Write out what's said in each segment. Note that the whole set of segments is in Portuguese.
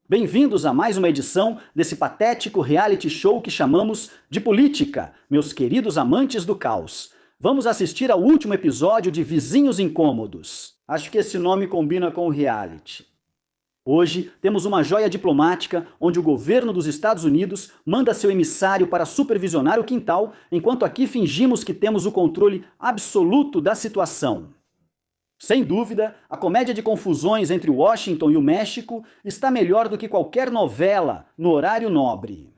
Bem-vindos a mais uma edição desse patético reality show que chamamos de Política, meus queridos amantes do caos. Vamos assistir ao último episódio de Vizinhos Incômodos. Acho que esse nome combina com o reality. Hoje temos uma joia diplomática onde o governo dos Estados Unidos manda seu emissário para supervisionar o quintal, enquanto aqui fingimos que temos o controle absoluto da situação. Sem dúvida, a comédia de confusões entre Washington e o México está melhor do que qualquer novela no horário nobre.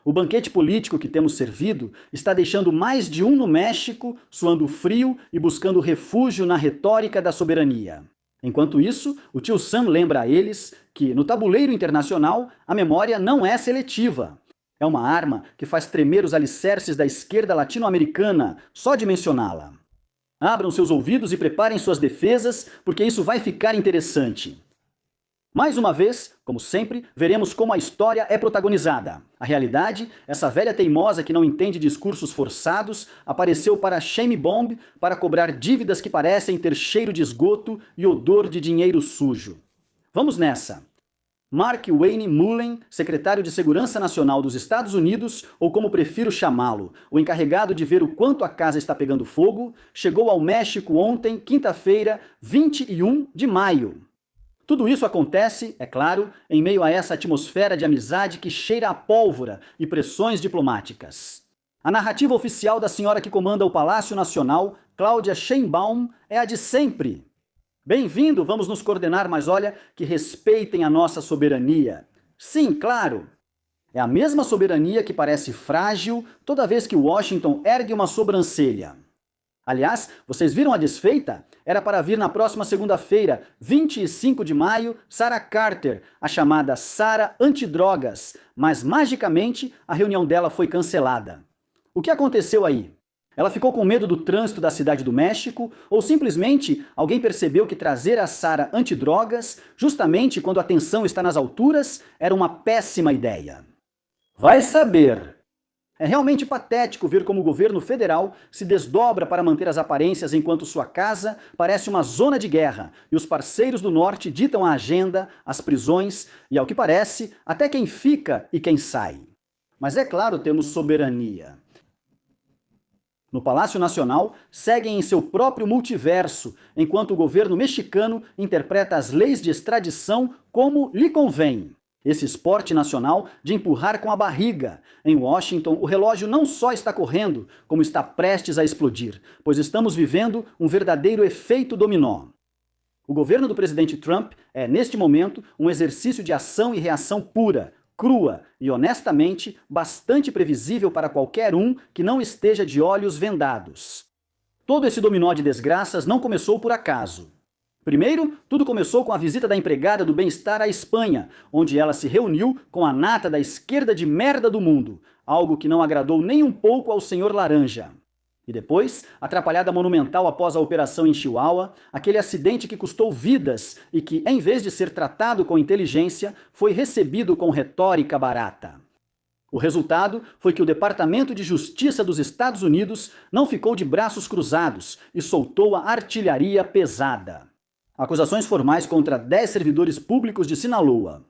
O banquete político que temos servido está deixando mais de um no México suando frio e buscando refúgio na retórica da soberania. Enquanto isso, o tio Sam lembra a eles que, no tabuleiro internacional, a memória não é seletiva. É uma arma que faz tremer os alicerces da esquerda latino-americana, só de mencioná-la. Abram seus ouvidos e preparem suas defesas, porque isso vai ficar interessante. Mais uma vez, como sempre, veremos como a história é protagonizada. A realidade, essa velha teimosa que não entende discursos forçados, apareceu para shame bomb, para cobrar dívidas que parecem ter cheiro de esgoto e odor de dinheiro sujo. Vamos nessa! Mark Wayne Mullen, secretário de Segurança Nacional dos Estados Unidos, ou como prefiro chamá-lo, o encarregado de ver o quanto a casa está pegando fogo, chegou ao México ontem, quinta-feira, 21 de maio. Tudo isso acontece, é claro, em meio a essa atmosfera de amizade que cheira a pólvora e pressões diplomáticas. A narrativa oficial da senhora que comanda o Palácio Nacional, Claudia Sheinbaum, é a de sempre. Bem-vindo, vamos nos coordenar, mas olha, que respeitem a nossa soberania. Sim, claro. É a mesma soberania que parece frágil toda vez que Washington ergue uma sobrancelha. Aliás, vocês viram a desfeita? Era para vir na próxima segunda-feira, 25 de maio, Sarah Carter, a chamada Sarah Antidrogas, mas magicamente a reunião dela foi cancelada. O que aconteceu aí? Ela ficou com medo do trânsito da cidade do México ou simplesmente alguém percebeu que trazer a Sarah antidrogas, justamente quando a tensão está nas alturas, era uma péssima ideia? Vai saber! É realmente patético ver como o governo federal se desdobra para manter as aparências enquanto sua casa parece uma zona de guerra e os parceiros do norte ditam a agenda, as prisões e, ao que parece, até quem fica e quem sai. Mas é claro, temos soberania. No Palácio Nacional, seguem em seu próprio multiverso, enquanto o governo mexicano interpreta as leis de extradição como lhe convém. Esse esporte nacional de empurrar com a barriga. Em Washington, o relógio não só está correndo, como está prestes a explodir, pois estamos vivendo um verdadeiro efeito dominó. O governo do presidente Trump é, neste momento, um exercício de ação e reação pura, crua e, honestamente, bastante previsível para qualquer um que não esteja de olhos vendados. Todo esse dominó de desgraças não começou por acaso. Primeiro, tudo começou com a visita da empregada do bem-estar à Espanha, onde ela se reuniu com a nata da esquerda de merda do mundo, algo que não agradou nem um pouco ao senhor Laranja. E depois, atrapalhada monumental após a operação em Chihuahua, aquele acidente que custou vidas e que, em vez de ser tratado com inteligência, foi recebido com retórica barata. O resultado foi que o Departamento de Justiça dos Estados Unidos não ficou de braços cruzados e soltou a artilharia pesada. Acusações formais contra 10 servidores públicos de Sinaloa.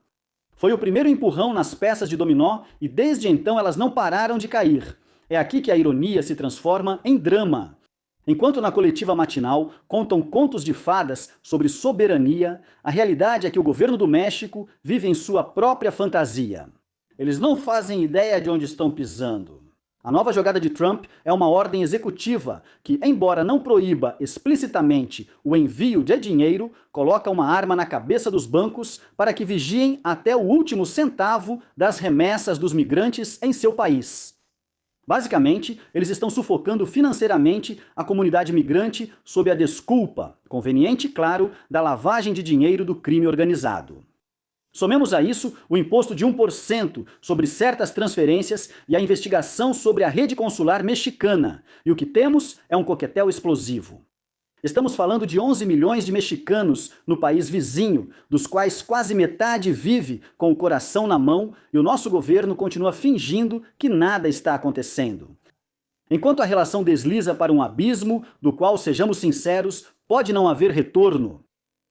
Foi o primeiro empurrão nas peças de dominó e desde então elas não pararam de cair. É aqui que a ironia se transforma em drama. Enquanto na coletiva matinal contam contos de fadas sobre soberania, a realidade é que o governo do México vive em sua própria fantasia. Eles não fazem ideia de onde estão pisando. A nova jogada de Trump é uma ordem executiva que, embora não proíba explicitamente o envio de dinheiro, coloca uma arma na cabeça dos bancos para que vigiem até o último centavo das remessas dos migrantes em seu país. Basicamente, eles estão sufocando financeiramente a comunidade migrante sob a desculpa, conveniente, claro, da lavagem de dinheiro do crime organizado. Somemos a isso o imposto de 1% sobre certas transferências e a investigação sobre a rede consular mexicana, e o que temos é um coquetel explosivo. Estamos falando de 11 milhões de mexicanos no país vizinho, dos quais quase metade vive com o coração na mão e o nosso governo continua fingindo que nada está acontecendo. Enquanto a relação desliza para um abismo, do qual, sejamos sinceros, pode não haver retorno.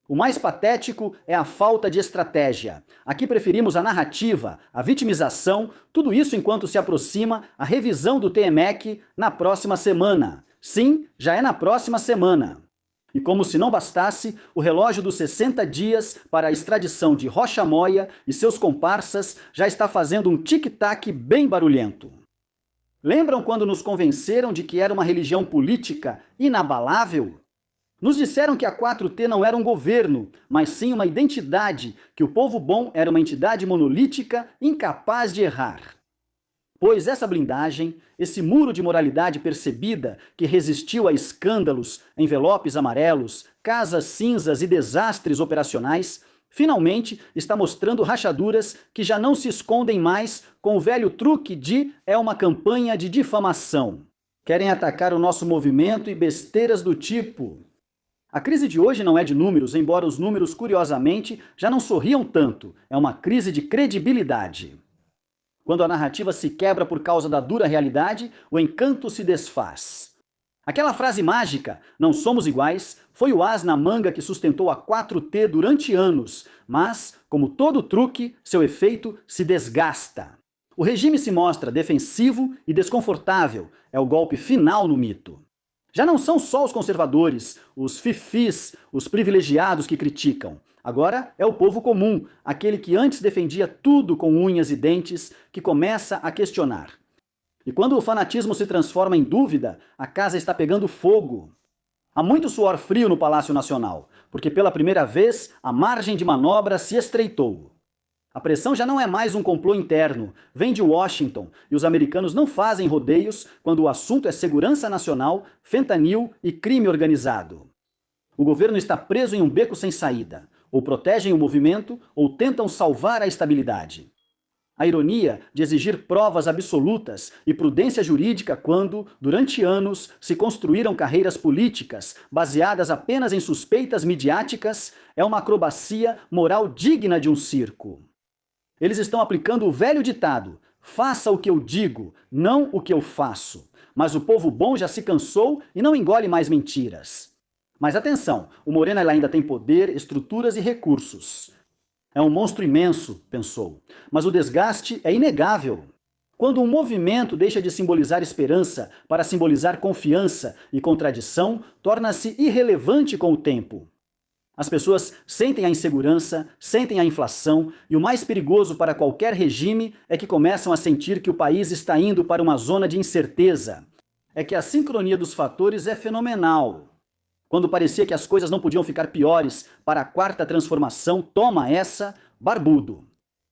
O mais patético é a falta de estratégia. Aqui preferimos a narrativa, a vitimização, tudo isso enquanto se aproxima a revisão do TMEC na próxima semana. Sim, já é na próxima semana. E como se não bastasse, o relógio dos 60 dias para a extradição de Rocha Moya e seus comparsas já está fazendo um tic-tac bem barulhento. Lembram quando nos convenceram de que era uma religião política inabalável? Nos disseram que a 4T não era um governo, mas sim uma identidade, que o povo bom era uma entidade monolítica, incapaz de errar. Pois essa blindagem, esse muro de moralidade percebida que resistiu a escândalos, envelopes amarelos, casas cinzas e desastres operacionais, finalmente está mostrando rachaduras que já não se escondem mais com o velho truque de é uma campanha de difamação. Querem atacar o nosso movimento e besteiras do tipo. A crise de hoje não é de números, embora os números, curiosamente, já não sorriam tanto. É uma crise de credibilidade. Quando a narrativa se quebra por causa da dura realidade, o encanto se desfaz. Aquela frase mágica, não somos iguais, foi o as na manga que sustentou a 4T durante anos, mas, como todo truque, seu efeito se desgasta. O regime se mostra defensivo e desconfortável, é o golpe final no mito. Já não são só os conservadores, os fifis, os privilegiados que criticam. Agora é o povo comum, aquele que antes defendia tudo com unhas e dentes, que começa a questionar. E quando o fanatismo se transforma em dúvida, a casa está pegando fogo. Há muito suor frio no Palácio Nacional, porque pela primeira vez a margem de manobra se estreitou. A pressão já não é mais um complô interno, vem de Washington, e os americanos não fazem rodeios quando o assunto é segurança nacional, fentanil e crime organizado. O governo está preso em um beco sem saída. Ou protegem o movimento, ou tentam salvar a estabilidade. A ironia de exigir provas absolutas e prudência jurídica quando, durante anos, se construíram carreiras políticas baseadas apenas em suspeitas midiáticas é uma acrobacia moral digna de um circo. Eles estão aplicando o velho ditado: faça o que eu digo, não o que eu faço. Mas o povo bom já se cansou e não engole mais mentiras. Mas atenção, o Morena ainda tem poder, estruturas e recursos. É um monstro imenso, pensou, mas o desgaste é inegável. Quando um movimento deixa de simbolizar esperança para simbolizar confiança e contradição, torna-se irrelevante com o tempo. As pessoas sentem a insegurança, sentem a inflação, e o mais perigoso para qualquer regime é que começam a sentir que o país está indo para uma zona de incerteza. É que a sincronia dos fatores é fenomenal. Quando parecia que as coisas não podiam ficar piores para a quarta transformação, toma essa, barbudo.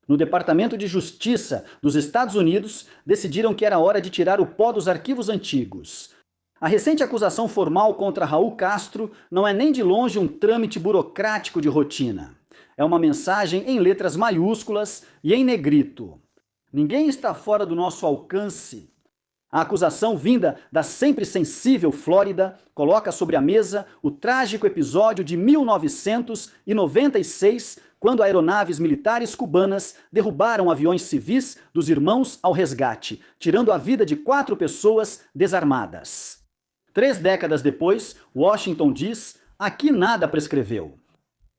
No Departamento de Justiça dos Estados Unidos, decidiram que era hora de tirar o pó dos arquivos antigos. A recente acusação formal contra Raul Castro não é nem de longe um trâmite burocrático de rotina. É uma mensagem em letras maiúsculas e em negrito. Ninguém está fora do nosso alcance. A acusação vinda da sempre sensível Flórida coloca sobre a mesa o trágico episódio de 1996, quando aeronaves militares cubanas derrubaram aviões civis dos Irmãos ao Resgate, tirando a vida de 4 pessoas desarmadas. 3 décadas depois, Washington diz: aqui nada prescreveu.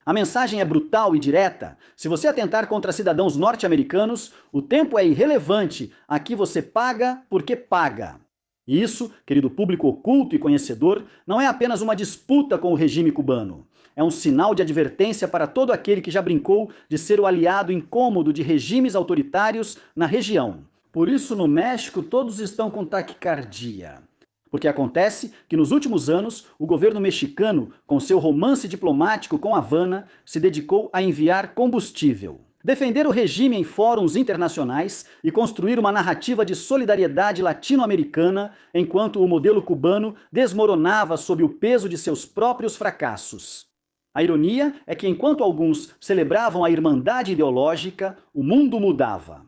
A mensagem é brutal e direta. Se você atentar contra cidadãos norte-americanos, o tempo é irrelevante. Aqui você paga porque paga. E isso, querido público oculto e conhecedor, não é apenas uma disputa com o regime cubano. É um sinal de advertência para todo aquele que já brincou de ser o aliado incômodo de regimes autoritários na região. Por isso, no México, todos estão com taquicardia. Porque acontece que nos últimos anos, o governo mexicano, com seu romance diplomático com Havana, se dedicou a enviar combustível. Defender o regime em fóruns internacionais e construir uma narrativa de solidariedade latino-americana, enquanto o modelo cubano desmoronava sob o peso de seus próprios fracassos. A ironia é que enquanto alguns celebravam a irmandade ideológica, o mundo mudava.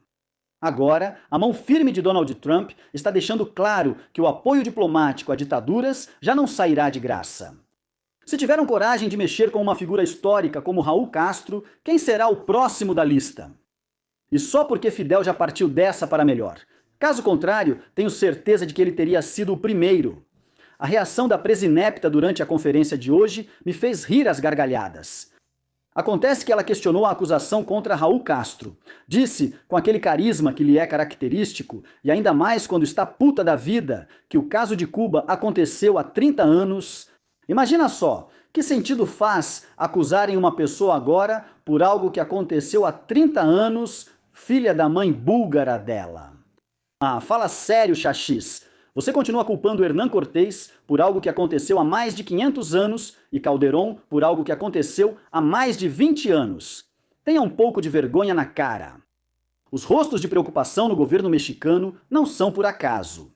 Agora, a mão firme de Donald Trump está deixando claro que o apoio diplomático a ditaduras já não sairá de graça. Se tiveram coragem de mexer com uma figura histórica como Raul Castro, quem será o próximo da lista? E só porque Fidel já partiu dessa para melhor. Caso contrário, tenho certeza de que ele teria sido o primeiro. A reação da presinepta durante a conferência de hoje me fez rir às gargalhadas. Acontece que ela questionou a acusação contra Raul Castro. Disse, com aquele carisma que lhe é característico, e ainda mais quando está puta da vida, que o caso de Cuba aconteceu há 30 anos. Imagina só, que sentido faz acusarem uma pessoa agora por algo que aconteceu há 30 anos, filha da mãe búlgara dela? Ah, fala sério, Xaxis. Você continua culpando Hernán Cortés por algo que aconteceu há mais de 500 anos e Calderón por algo que aconteceu há mais de 20 anos. Tenha um pouco de vergonha na cara. Os rostos de preocupação no governo mexicano não são por acaso.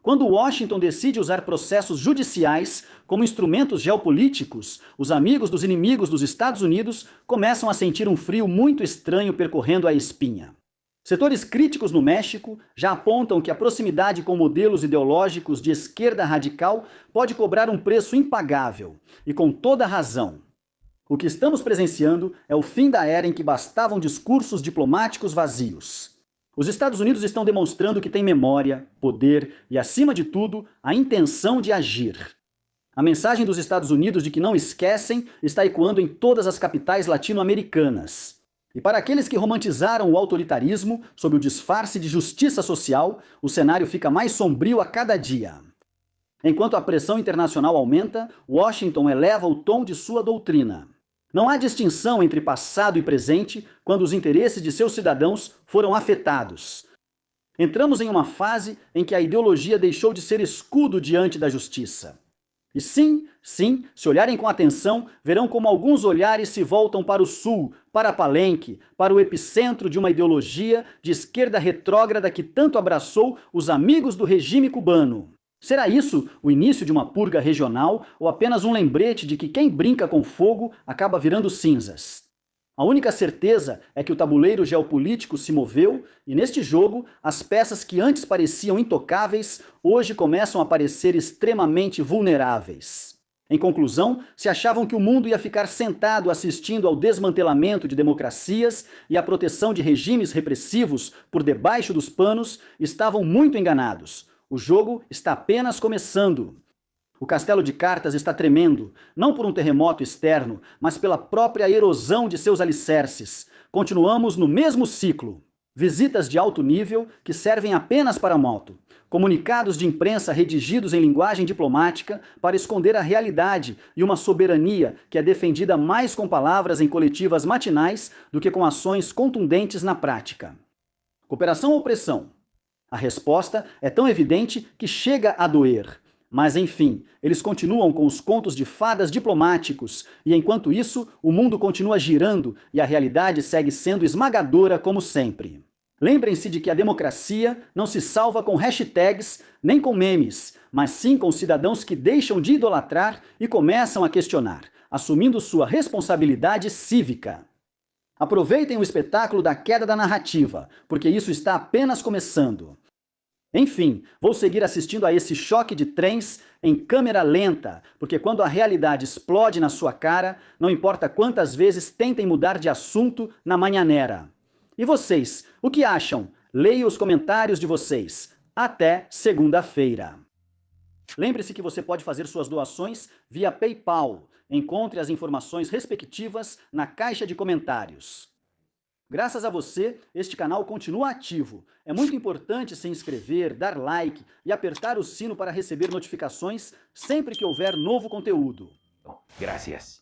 Quando Washington decide usar processos judiciais como instrumentos geopolíticos, os amigos dos inimigos dos Estados Unidos começam a sentir um frio muito estranho percorrendo a espinha. Setores críticos no México já apontam que a proximidade com modelos ideológicos de esquerda radical pode cobrar um preço impagável, e com toda razão. O que estamos presenciando é o fim da era em que bastavam discursos diplomáticos vazios. Os Estados Unidos estão demonstrando que têm memória, poder e, acima de tudo, a intenção de agir. A mensagem dos Estados Unidos de que não esquecem está ecoando em todas as capitais latino-americanas. E para aqueles que romantizaram o autoritarismo sob o disfarce de justiça social, o cenário fica mais sombrio a cada dia. Enquanto a pressão internacional aumenta, Washington eleva o tom de sua doutrina. Não há distinção entre passado e presente quando os interesses de seus cidadãos foram afetados. Entramos em uma fase em que a ideologia deixou de ser escudo diante da justiça. E sim, se olharem com atenção, verão como alguns olhares se voltam para o sul, para Palenque, para o epicentro de uma ideologia de esquerda retrógrada que tanto abraçou os amigos do regime cubano. Será isso o início de uma purga regional ou apenas um lembrete de que quem brinca com fogo acaba virando cinzas? A única certeza é que o tabuleiro geopolítico se moveu e, neste jogo, as peças que antes pareciam intocáveis, hoje começam a parecer extremamente vulneráveis. Em conclusão, se achavam que o mundo ia ficar sentado assistindo ao desmantelamento de democracias e à proteção de regimes repressivos por debaixo dos panos, estavam muito enganados. O jogo está apenas começando. O castelo de cartas está tremendo, não por um terremoto externo, mas pela própria erosão de seus alicerces. Continuamos no mesmo ciclo. Visitas de alto nível que servem apenas para moto. Comunicados de imprensa redigidos em linguagem diplomática para esconder a realidade e uma soberania que é defendida mais com palavras em coletivas matinais do que com ações contundentes na prática. Cooperação ou pressão? A resposta é tão evidente que chega a doer. Mas, enfim, eles continuam com os contos de fadas diplomáticos e, enquanto isso, o mundo continua girando e a realidade segue sendo esmagadora como sempre. Lembrem-se de que a democracia não se salva com hashtags nem com memes, mas sim com cidadãos que deixam de idolatrar e começam a questionar, assumindo sua responsabilidade cívica. Aproveitem o espetáculo da queda da narrativa, porque isso está apenas começando. Enfim, vou seguir assistindo a esse choque de trens em câmera lenta, porque quando a realidade explode na sua cara, não importa quantas vezes tentem mudar de assunto na manhanera. E vocês, o que acham? Leia os comentários de vocês. Até segunda-feira. Lembre-se que você pode fazer suas doações via PayPal. Encontre as informações respectivas na caixa de comentários. Graças a você, este canal continua ativo. É muito importante se inscrever, dar like e apertar o sino para receber notificações sempre que houver novo conteúdo. Gracias.